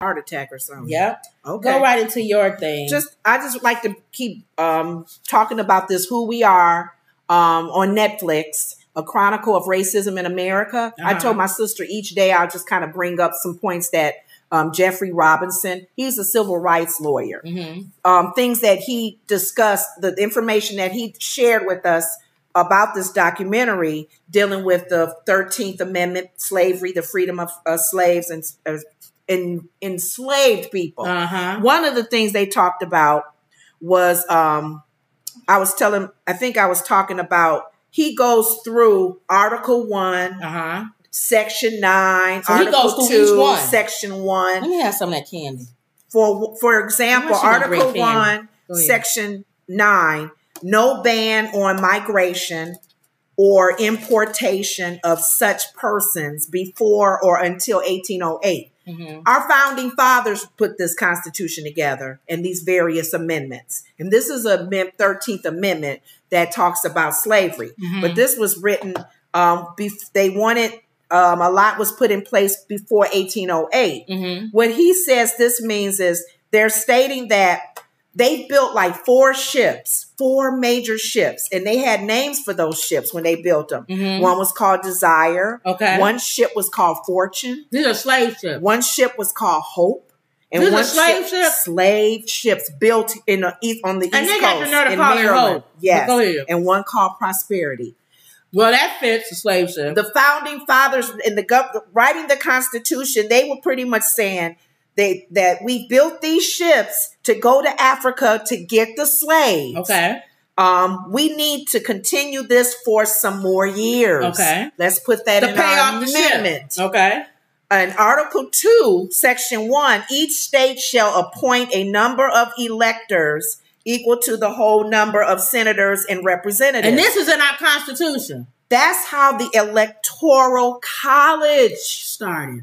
heart attack or something. Yep. Okay. Go right into your thing. I just like to keep talking about this Who We Are on Netflix, A Chronicle of Racism in America. I told my sister each day I'll just kind of bring up some points that Jeffrey Robinson, he's a civil rights lawyer. Things that he discussed, the information that he shared with us about this documentary dealing with the 13th Amendment, slavery, the freedom of slaves and enslaved people. One of the things they talked about was, I was talking about, he goes through Article 1, Section 9, so Article 2, Section 1. Let me have some of that candy. For example, Article 1, Section 9, no ban on migration or importation of such persons before or until 1808. Our founding fathers put this Constitution together and these various amendments. And this is a 13th Amendment that talks about slavery. But this was written, they wanted, a lot was put in place before 1808. What he says this means is they're stating that they built like 4 major ships, and they had names for those ships when they built them. One was called Desire. One ship was called Fortune. These are slave ships. One ship was called Hope. And These one are slave ships? Slave ships built on the East Coast. And they got the nerve to call it Hope. Yes. Go ahead. And one called Prosperity. Well, that fits the slave ship. The founding fathers in writing the Constitution, they were pretty much saying that we built these ships to go to Africa to get the slaves. We need to continue this for some more years. Let's put that in our amendment. In Article 2, Section 1, each state shall appoint a number of electors equal to the whole number of senators and representatives. And this is in our Constitution. That's how the Electoral College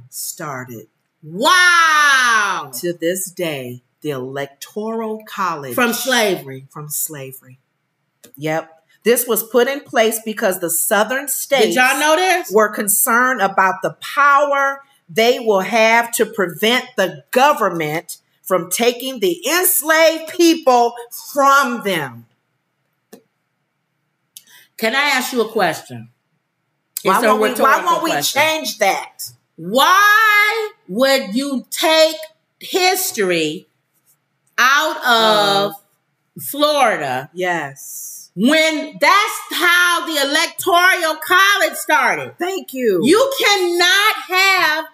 started. Wow. To this day, the Electoral College. From slavery. Yep. This was put in place because the southern states Did y'all know this? Were concerned about the power they will have to prevent the government from taking the enslaved people from them. Can I ask you a question? Why won't we change that? Why would you take history out of Florida? Yes. When that's how the Electoral College started. Thank you. You cannot have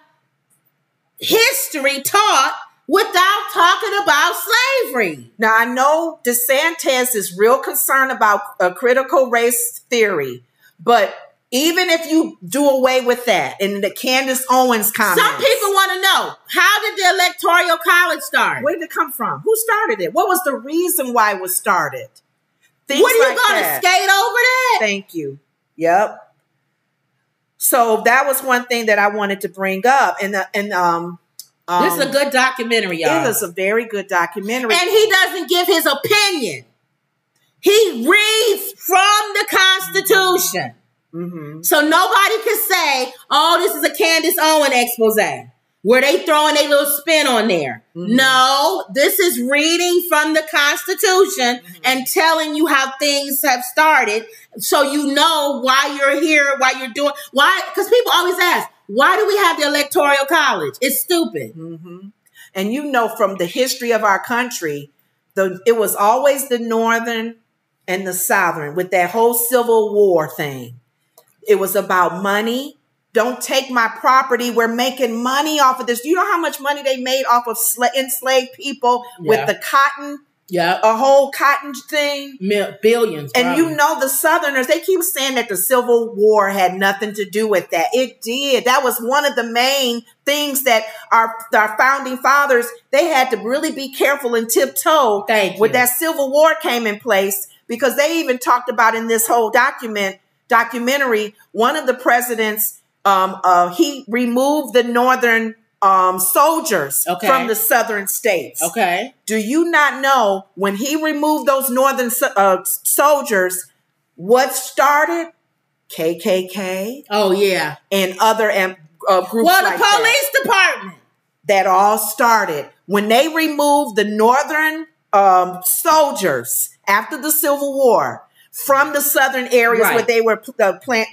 history taught without talking about slavery. Now, I know DeSantis is real concerned about a critical race theory, but even if you do away with that, and the Candace Owens comments. Some people want to know, how did the Electoral College start? Where did it come from? Who started it? What was the reason why it was started? What are you going to skate over that? Thank you. Yep. So that was one thing that I wanted to bring up. And this is a good documentary, y'all. It is a very good documentary. And he doesn't give his opinion. He reads from the Constitution. So nobody can say, oh, this is a Candace Owens expose, where they throwing a little spin on there. No, this is reading from the Constitution and telling you how things have started, so you know why you're here, why you're doing, why, because people always ask, why do we have the Electoral College? It's stupid. And you know, from the history of our country, it was always the Northern and the Southern with that whole Civil War thing. It was about money. Don't take my property. We're making money off of this. Do you know how much money they made off of enslaved people with the cotton? A whole cotton thing. Billions. And you know, the Southerners, they keep saying that the Civil War had nothing to do with that. It did. That was one of the main things that our founding fathers, they had to really be careful and tiptoe when that Civil War came in place, because they even talked about in this whole documentary, one of the presidents, he removed the Northern soldiers from the Southern states. Do you not know when he removed those Northern soldiers, what started? KKK. Oh, yeah. And other groups the police department. that all started when they removed the northern soldiers after the Civil War from the southern areas where they were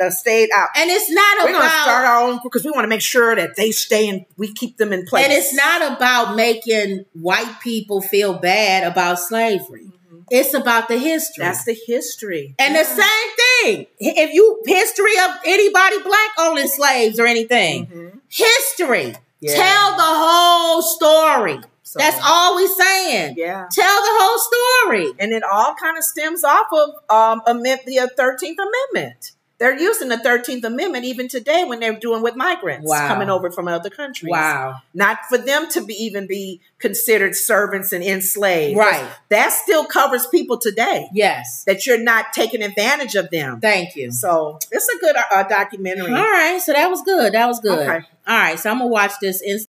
stayed out. And it's not we're going to start our own because we want to make sure that they stay and we keep them in place. And it's not about making white people feel bad about slavery. Mm-hmm. It's about the history. That's the history. And the same thing. If you history of anybody black owning slaves or anything, history. Yeah. Tell the whole story. So, that's all we're saying. Yeah. Tell the whole story. And it all kind of stems off of the 13th Amendment. They're using the 13th Amendment even today when they're doing with migrants coming over from other countries. Wow. Not for them to even be considered servants and enslaved. Right. That still covers people today. Yes. That you're not taking advantage of them. Thank you. So it's a good documentary. All right. So that was good. Okay. All right. So I'm going to watch this